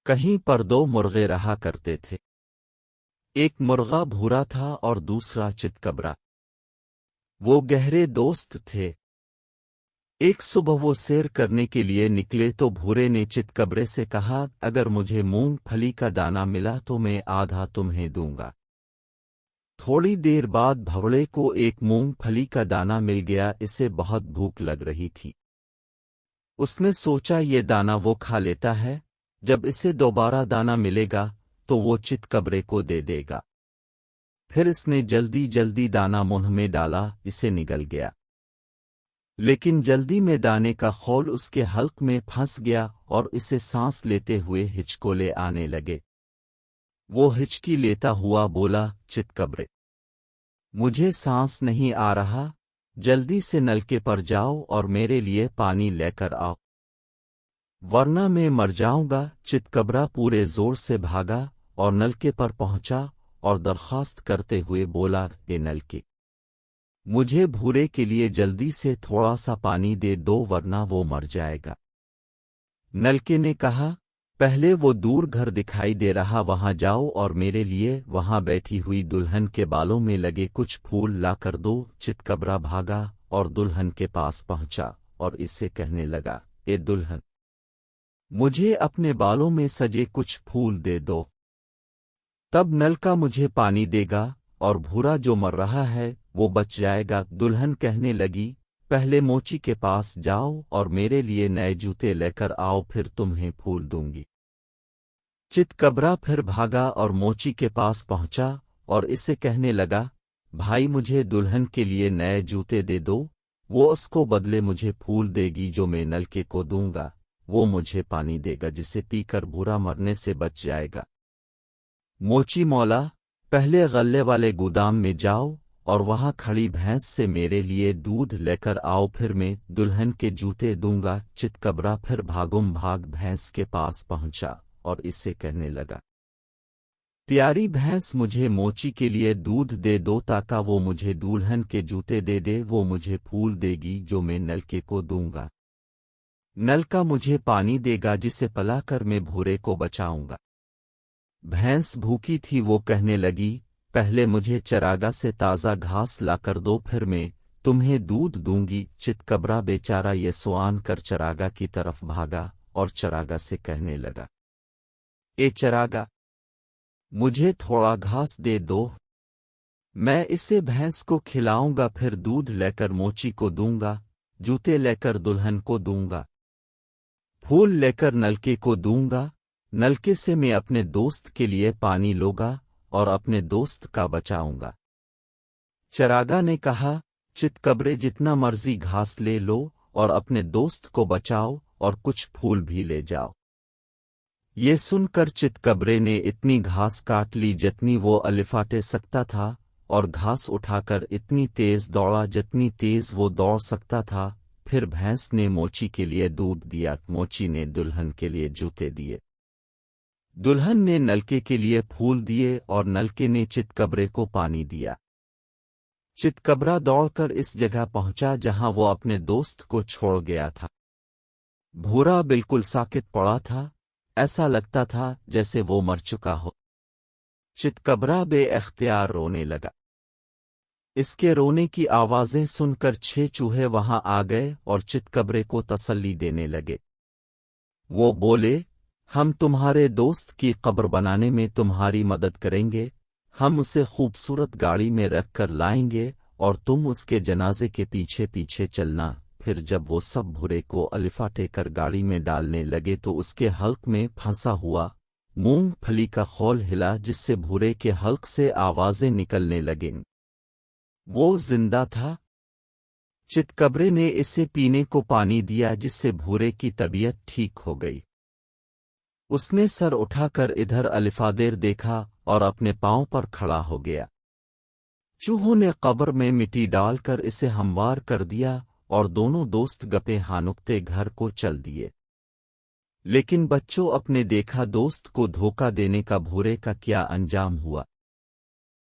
کہیں پر دو مرغے رہا کرتے تھے۔ ایک مرغا بھورا تھا اور دوسرا چتکبرا۔ وہ گہرے دوست تھے۔ ایک صبح وہ سیر کرنے کے لیے نکلے تو بھورے نے چتکبرے سے کہا، اگر مجھے مونگ پھلی کا دانہ ملا تو میں آدھا تمہیں دوں گا۔ تھوڑی دیر بعد بھوڑے کو ایک مونگ پھلی کا دانہ مل گیا۔ اسے بہت بھوک لگ رہی تھی۔ اس نے سوچا یہ دانہ وہ کھا لیتا ہے، جب اسے دوبارہ دانہ ملے گا تو وہ چتکبرے کو دے دے گا۔ پھر اس نے جلدی جلدی دانہ منہ میں ڈالا، اسے نگل گیا۔ لیکن جلدی میں دانے کا خول اس کے حلق میں پھنس گیا اور اسے سانس لیتے ہوئے ہچکولے آنے لگے۔ وہ ہچکی لیتا ہوا بولا، چتکبرے، مجھے سانس نہیں آ رہا، جلدی سے نلکے پر جاؤ اور میرے لیے پانی لے کر آؤ، ورنہ میں مر جاؤں گا۔ چتکبرا پورے زور سے بھاگا اور نلکے پر پہنچا اور درخواست کرتے ہوئے بولا، اے نلکے، مجھے بھورے کے لیے جلدی سے تھوڑا سا پانی دے دو ورنہ وہ مر جائے گا۔ نلکے نے کہا، پہلے وہ دور گھر دکھائی دے رہا وہاں جاؤ اور میرے لیے وہاں بیٹھی ہوئی دلہن کے بالوں میں لگے کچھ پھول لا کر دو۔ چتکبرا بھاگا اور دلہن کے پاس پہنچا اور اسے کہنے لگا، اے دلہن، مجھے اپنے بالوں میں سجے کچھ پھول دے دو، تب نلکا مجھے پانی دے گا اور بھورا جو مر رہا ہے وہ بچ جائے گا۔ دلہن کہنے لگی، پہلے موچی کے پاس جاؤ اور میرے لیے نئے جوتے لے کر آؤ، پھر تمہیں پھول دوں گی۔ چتکبرا پھر بھاگا اور موچی کے پاس پہنچا اور اسے کہنے لگا، بھائی مجھے دلہن کے لیے نئے جوتے دے دو، وہ اس کو بدلے مجھے پھول دے گی جو میں نلکے کو دوں گا، وہ مجھے پانی دے گا جسے پی کر بھورا مرنے سے بچ جائے گا۔ موچی مولا، پہلے غلے والے گودام میں جاؤ اور وہاں کھڑی بھینس سے میرے لیے دودھ لے کر آؤ، پھر میں دلہن کے جوتے دوں گا۔ چتکبرا پھر بھاگم بھاگ بھینس کے پاس پہنچا اور اسے کہنے لگا، پیاری بھینس، مجھے موچی کے لیے دودھ دے دو تاکہ وہ مجھے دلہن کے جوتے دے دے، وہ مجھے پھول دے گی جو میں نلکے کو دوں گا، نلکا مجھے پانی دے گا جسے پلا کر میں بھورے کو بچاؤں گا۔ بھینس بھوکی تھی، وہ کہنے لگی، پہلے مجھے چراگا سے تازہ گھاس لا کر دو، پھر میں تمہیں دودھ دوں گی۔ چتکبرا بیچارہ یہ سوان کر چراگا کی طرف بھاگا اور چراگا سے کہنے لگا، اے چراگا، مجھے تھوڑا گھاس دے دو، میں اسے بھینس کو کھلاؤں گا، پھر دودھ لے کر موچی کو دوں گا، جوتے لے کر دلہن کو دوں گا، پھول لے کر نلکے کو دوں گا، نلکے سے میں اپنے دوست کے لیے پانی لوگا اور اپنے دوست کا بچاؤں گا۔ چراگا نے کہا، چتکبرے جتنا مرضی گھاس لے لو اور اپنے دوست کو بچاؤ اور کچھ پھول بھی لے جاؤ۔ یہ سن کر چتکبرے نے اتنی گھاس کاٹ لی جتنی وہ الفاٹے سکتا تھا اور گھاس اٹھا کر اتنی تیز دوڑا جتنی تیز وہ دوڑ سکتا تھا۔ پھر بھینس نے موچی کے لیے دودھ دیا، موچی نے دلہن کے لیے جوتے دیے، دلہن نے نلکے کے لیے پھول دیے اور نلکے نے چتکبرے کو پانی دیا۔ چتکبرا دوڑ کر اس جگہ پہنچا جہاں وہ اپنے دوست کو چھوڑ گیا تھا۔ بھورا بالکل ساکت پڑا تھا، ایسا لگتا تھا جیسے وہ مر چکا ہو۔ چتکبرا بے اختیار رونے لگا۔ اس کے رونے کی آوازیں سن کر 6 چوہے وہاں آ گئے اور چتکبرے کو تسلی دینے لگے۔ وہ بولے، ہم تمہارے دوست کی قبر بنانے میں تمہاری مدد کریں گے، ہم اسے خوبصورت گاڑی میں رکھ کر لائیں گے اور تم اس کے جنازے کے پیچھے پیچھے چلنا۔ پھر جب وہ سب بھورے کو الفاٹے کر گاڑی میں ڈالنے لگے تو اس کے حلق میں پھنسا ہوا مونگ پھلی کا خول ہلا، جس سے بھورے کے حلق سے آوازیں نکلنے لگیں۔ وہ زندہ تھا۔ چتکبرے نے اسے پینے کو پانی دیا جس سے بھورے کی طبیعت ٹھیک ہو گئی۔ اس نے سر اٹھا کر ادھر الفادیر دیکھا اور اپنے پاؤں پر کھڑا ہو گیا۔ چوہوں نے قبر میں مٹی ڈال کر اسے ہموار کر دیا اور دونوں دوست گپے ہانکتے گھر کو چل دیے۔ لیکن بچوں، اپنے دیکھا دوست کو دھوکہ دینے کا بھورے کا کیا انجام ہوا؟